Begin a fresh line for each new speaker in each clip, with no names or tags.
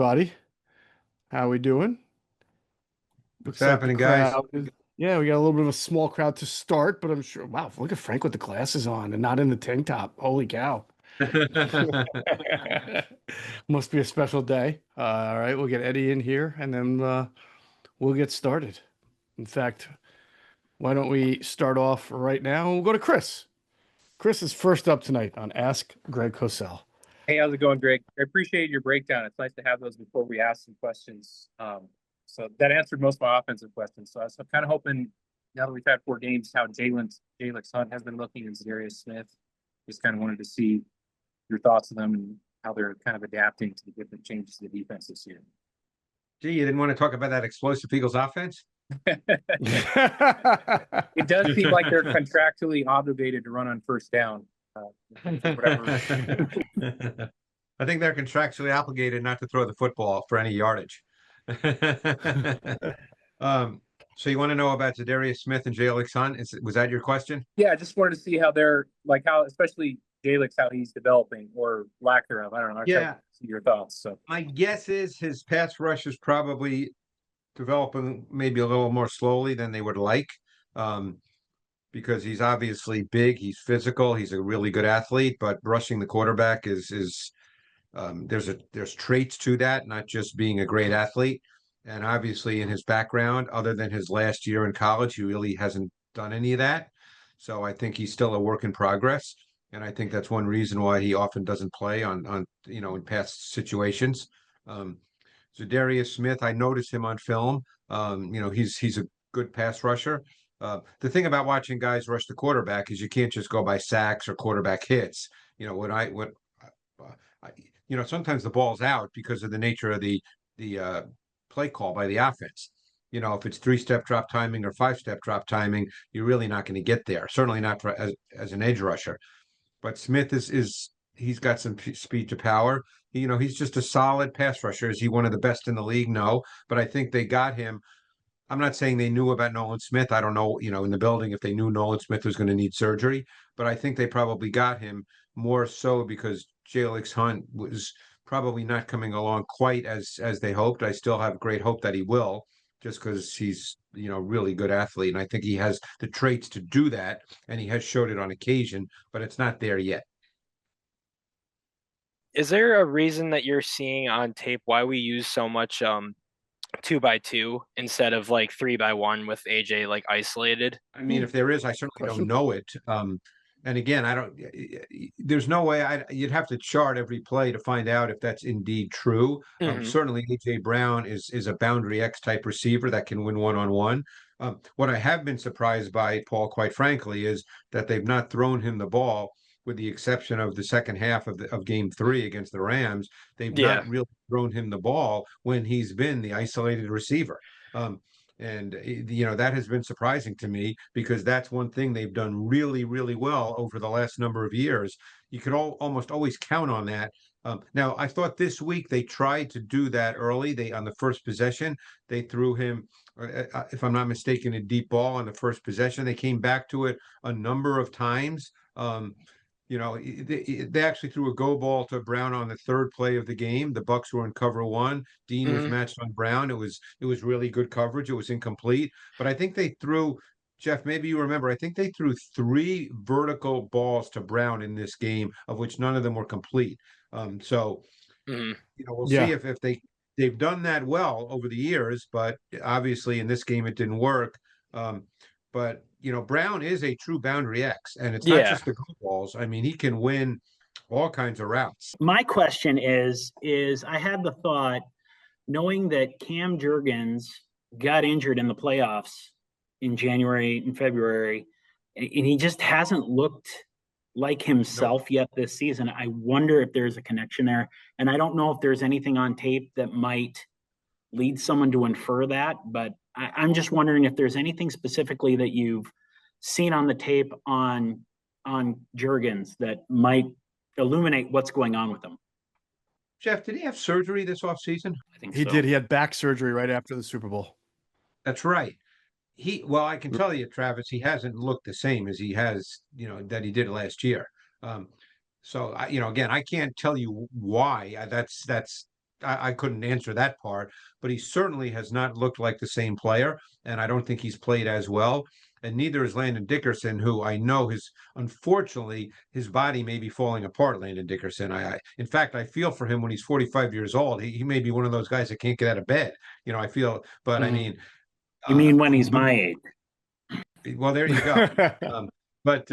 everybody. How we doing?
What's
Looks like the
happening, guys?
crowd yeah, we got a little bit of a small crowd to start, but I'm sure. Wow, look at Frank with the glasses on and not in the tank top. Holy cow. Must be a special day. All right, we'll get Eddie in here and then we'll get started. In fact, why don't we start off right now? We'll go to Chris. Chris is first up tonight on Ask Greg Cosell.
Hey, how's it going, Greg? I appreciate your breakdown. It's nice to have those before we ask some questions. So that answered most of my offensive questions. So I was kind of hoping, now that we've had 4 games, how Jalyx Hunt has been looking and Darius Smith. Just kind of wanted to see your thoughts on them and how they're kind of adapting to the different changes to the defense this year.
Gee, you didn't want to talk about that explosive Eagles offense?
It does seem like they're contractually obligated to run on first down. For whatever reason.
I think they're contractually obligated not to throw the football for any yardage. So you want to know about Darius Smith and Jalyx Hunt? Was that your question?
Yeah, I just wanted to see how they're like, how especially Jalyx, how he's developing or lack thereof. I don't know.
Yeah.
See your thoughts. So
My guess is his pass rush is probably developing maybe a little more slowly than they would like. Because he's obviously big, he's physical, he's a really good athlete, but rushing the quarterback is there's traits to that, not just being a great athlete. And obviously in his background, other than his last year in college, he really hasn't done any of that. So I think he's still a work in progress. And I think that's one reason why he often doesn't play on in past situations. So Darius Smith, I noticed him on film. He's a good pass rusher. The thing about watching guys rush the quarterback is you can't just go by sacks or quarterback hits. Sometimes the ball's out because of the nature of the play call by the offense. If it's 3-step drop timing or 5-step drop timing, you're really not going to get there. Certainly not as an edge rusher. But Smith is he's got some speed to power. He's just a solid pass rusher. Is he one of the best in the league? No, but I think they got him. I'm not saying they knew about Nolan Smith. I don't know, in the building if they knew Nolan Smith was going to need surgery, but I think they probably got him more so because Jalyx Hunt was probably not coming along quite as they hoped. I still have great hope that he will, just because he's really good athlete, and I think he has the traits to do that, and he has showed it on occasion, but it's not there yet.
Is there a reason that you're seeing on tape why we use so much 2x2 instead of like 3x1 with AJ like isolated?
I mean, if there is, I certainly don't know it. And again, there's no way you'd have to chart every play to find out if that's indeed true. Certainly AJ Brown is a boundary X type receiver that can win one-on-one. What I have been surprised by, Paul, quite frankly, is that they've not thrown him the ball, with the exception of the second half of game 3 against the Rams. They've not really thrown him the ball when he's been the isolated receiver. And that has been surprising to me, because that's one thing they've done really, really well over the last number of years. You could almost always count on that. Now, I thought this week they tried to do that early. On the first possession, they threw him, if I'm not mistaken, a deep ball on the first possession. They came back to it a number of times. They actually threw a go ball to Brown on the third play of the game. The Bucks were in cover 1. Dean was matched on Brown. It was really good coverage. It was incomplete, but I think they threw, Jeff, maybe you remember, I think they threw 3 vertical balls to Brown in this game, of which none of them were complete. We'll see if they've done that well over the years, but obviously in this game it didn't work. But Brown is a true boundary X, and it's not just the go balls. I mean, he can win all kinds of routes.
My question is I had the thought, knowing that Cam Jurgens got injured in the playoffs in January and February, and he just hasn't looked like himself yet this season. I wonder if there's a connection there. And I don't know if there's anything on tape that might lead someone to infer that, but I'm just wondering if there's anything specifically that you've seen on the tape on Jurgens that might illuminate what's going on with him.
Jeff, did he have surgery this offseason?
I think he did. He had back surgery right after the Super Bowl.
That's right. I can tell you, Travis, he hasn't looked the same as he has, that he did last year. Again, I can't tell you why. That's I couldn't answer that part, but he certainly has not looked like the same player, and I don't think he's played as well. And neither is Landon Dickerson, who I know unfortunately, his body may be falling apart. Landon Dickerson. In fact, I feel for him when he's 45 years old. He may be one of those guys that can't get out of bed. I feel, but I mean,
you mean when he's my age?
Well, there you go. But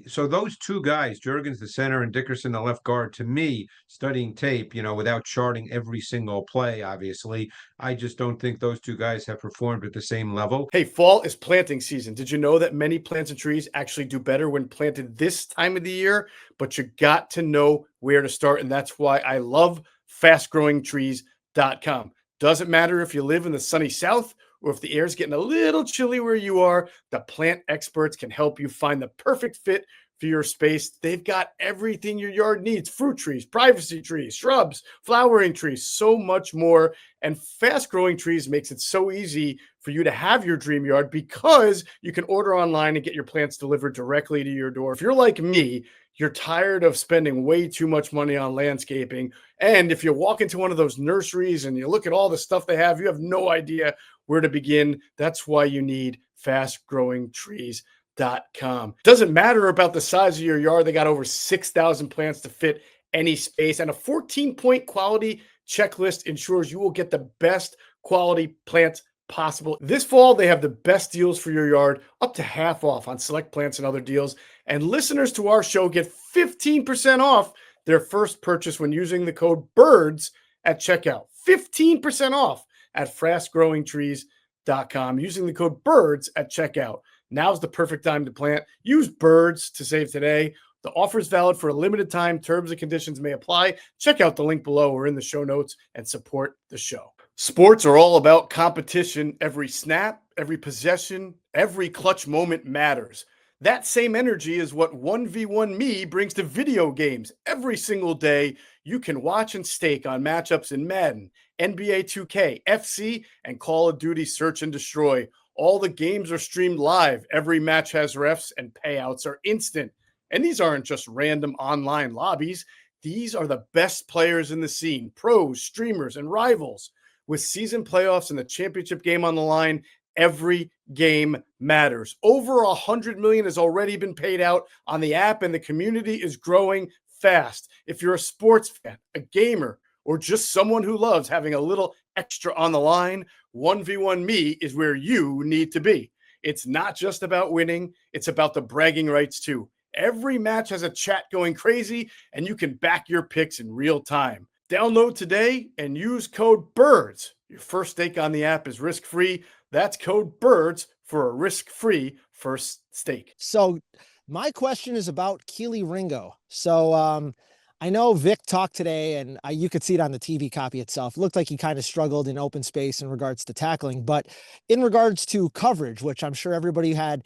so those two guys, Jurgens, the center, and Dickerson, the left guard, to me, studying tape, without charting every single play, obviously, I just don't think those two guys have performed at the same level.
Hey, fall is planting season. Did you know that many plants and trees actually do better when planted this time of the year? But you got to know where to start. And that's why I love fastgrowingtrees.com. Doesn't matter if you live in the sunny South or if the air's getting a little chilly where you are, the plant experts can help you find the perfect fit for your space. They've got everything your yard needs: fruit trees, privacy trees, shrubs, flowering trees, so much more. And Fast Growing Trees makes it so easy for you to have your dream yard because you can order online and get your plants delivered directly to your door. If you're like me, you're tired of spending way too much money on landscaping. And if you walk into one of those nurseries and you look at all the stuff they have, you have no idea where to begin. That's why you need fastgrowingtrees.com. Doesn't matter about the size of your yard. They got over 6,000 plants to fit any space, and a 14-point quality checklist ensures you will get the best quality plants possible. This fall, they have the best deals for your yard, up to half off on select plants and other deals. And listeners to our show get 15% off their first purchase when using the code BIRDS at checkout. 15% off at fastgrowingtrees.com using the code BIRDS at checkout. Now's the perfect time to plant. Use BIRDS to save today. The offer is valid for a limited time. Terms and conditions may apply. Check out the link below or in the show notes and support the show. Sports are all about competition. Every snap, every possession, every clutch moment matters. That same energy is what 1v1 Me brings to video games. Every single day, you can watch and stake on matchups in Madden, NBA 2K, FC, and Call of Duty Search and Destroy. All the games are streamed live. Every match has refs, and payouts are instant. And these aren't just random online lobbies. These are the best players in the scene, pros, streamers, and rivals. With season playoffs and the championship game on the line, every game matters. Over $100 million has already been paid out on the app, and the community is growing fast. If you're a sports fan, a gamer, or just someone who loves having a little extra on the line, 1v1 Me is where you need to be. It's not just about winning, it's about the bragging rights too. Every match has a chat going crazy, and you can back your picks in real time. Download today and use code BIRDS. Your first stake on the app is risk-free. That's code BIRDS for a risk-free first stake.
So my question is about Keely Ringo. So I know Vic talked today, and you could see it on the TV copy itself. It looked like he kind of struggled in open space in regards to tackling, but in regards to coverage, which I'm sure everybody had,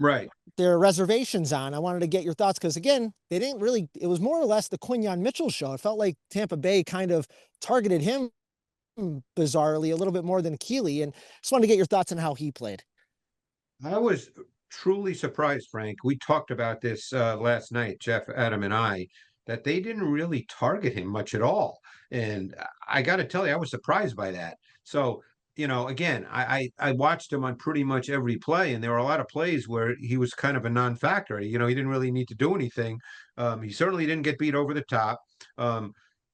right,
their reservations on. I wanted to get your thoughts because, again, they didn't really, it was more or less the Quinyon Mitchell show. It felt like Tampa Bay kind of targeted him bizarrely a little bit more than Keely, and just wanted to get your thoughts on how he played.
I was truly surprised, Frank. We talked about this last night, Jeff, Adam, and I, that they didn't really target him much at all. And I got to tell you, I was surprised by that. So, again, I watched him on pretty much every play, and there were a lot of plays where he was kind of a non-factor. He didn't really need to do anything. He certainly didn't get beat over the top.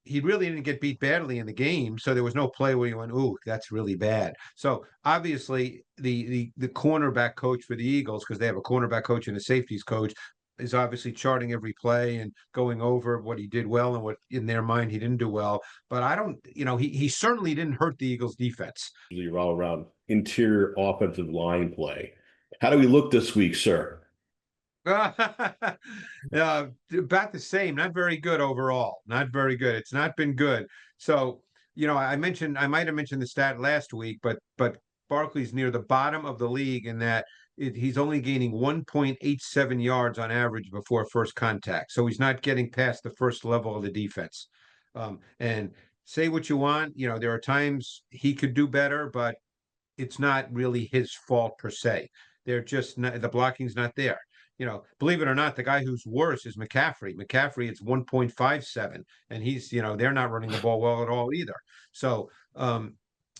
He really didn't get beat badly in the game, so there was no play where you went, "Ooh, that's really bad." So obviously, the cornerback coach for the Eagles, because they have a cornerback coach and a safeties coach, is obviously charting every play and going over what he did well and what in their mind he didn't do well. But I don't, he certainly didn't hurt the Eagles defense.
Your all around interior offensive line play. How do we look this week, sir?
About the same, not very good overall. Not very good. It's not been good. So, I might have mentioned the stat last week, but Barkley's near the bottom of the league in that he's only gaining 1.87 yards on average before first contact. So he's not getting past the first level of the defense. And say what you want, there are times he could do better, but it's not really his fault per se. They're just not, the blocking's not there. believe it or not, the guy who's worse is McCaffrey. McCaffrey, it's 1.57, and he's, they're not running the ball well at all either. So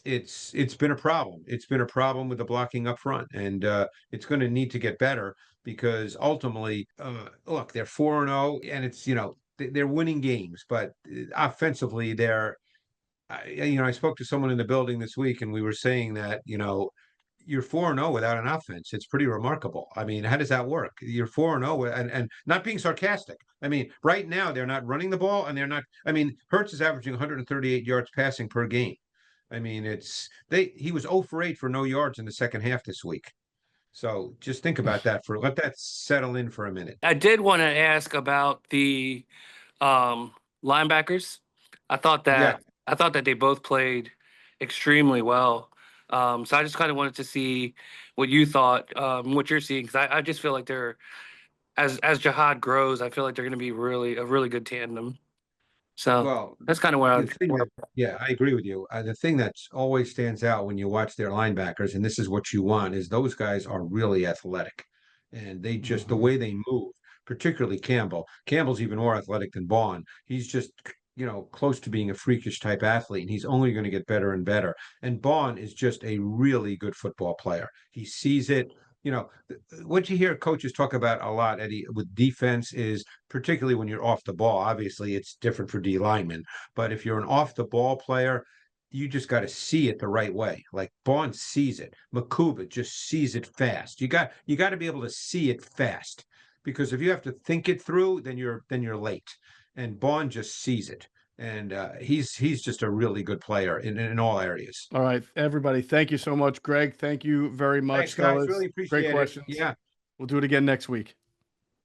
it's been a problem. It's been a problem with the blocking up front, and it's going to need to get better because ultimately, look, they're 4-0, and it's they're winning games, but offensively, I spoke to someone in the building this week, and we were saying that you're 4-0 without an offense. It's pretty remarkable. I mean, how does that work? You're 4-0, and not being sarcastic. I mean, right now they're not running the ball, and they're not. I mean, Hurts is averaging 138 yards passing per game. I mean, he was 0 for 8 for no yards in the second half this week. So just think about that let that settle in for a minute.
I did want to ask about the linebackers. I thought that they both played extremely well. So I just kind of wanted to see what you thought, what you're seeing, because I just feel like they're as Jihad grows, I feel like they're going to be a really good tandem. So that's kind of where
I agree with you. The thing that's always stands out when you watch their linebackers, and this is what you want, is those guys are really athletic, and they just the way they move, particularly Campbell. Campbell's even more athletic than Bond. He's just close to being a freakish type athlete, and he's only going to get better and better. And Bond is just a really good football player. He sees it. What you hear coaches talk about a lot, Eddie, with defense is particularly when you're off the ball. Obviously, it's different for D linemen, but if you're an off the ball player, you just got to see it the right way. Like Bond sees it. Makuba just sees it fast. You got to be able to see it fast, because if you have to think it through, then you're late. And Bond just sees it. And he's just a really good player in all areas.
All right, everybody. Thank you so much, Greg. Thank you very much.
Thanks, guys. Really appreciate
Great questions.
it. Yeah.
We'll do it again next week.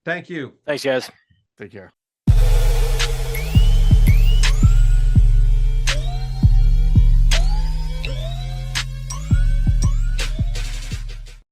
Thank you.
Thanks, guys.
Take care.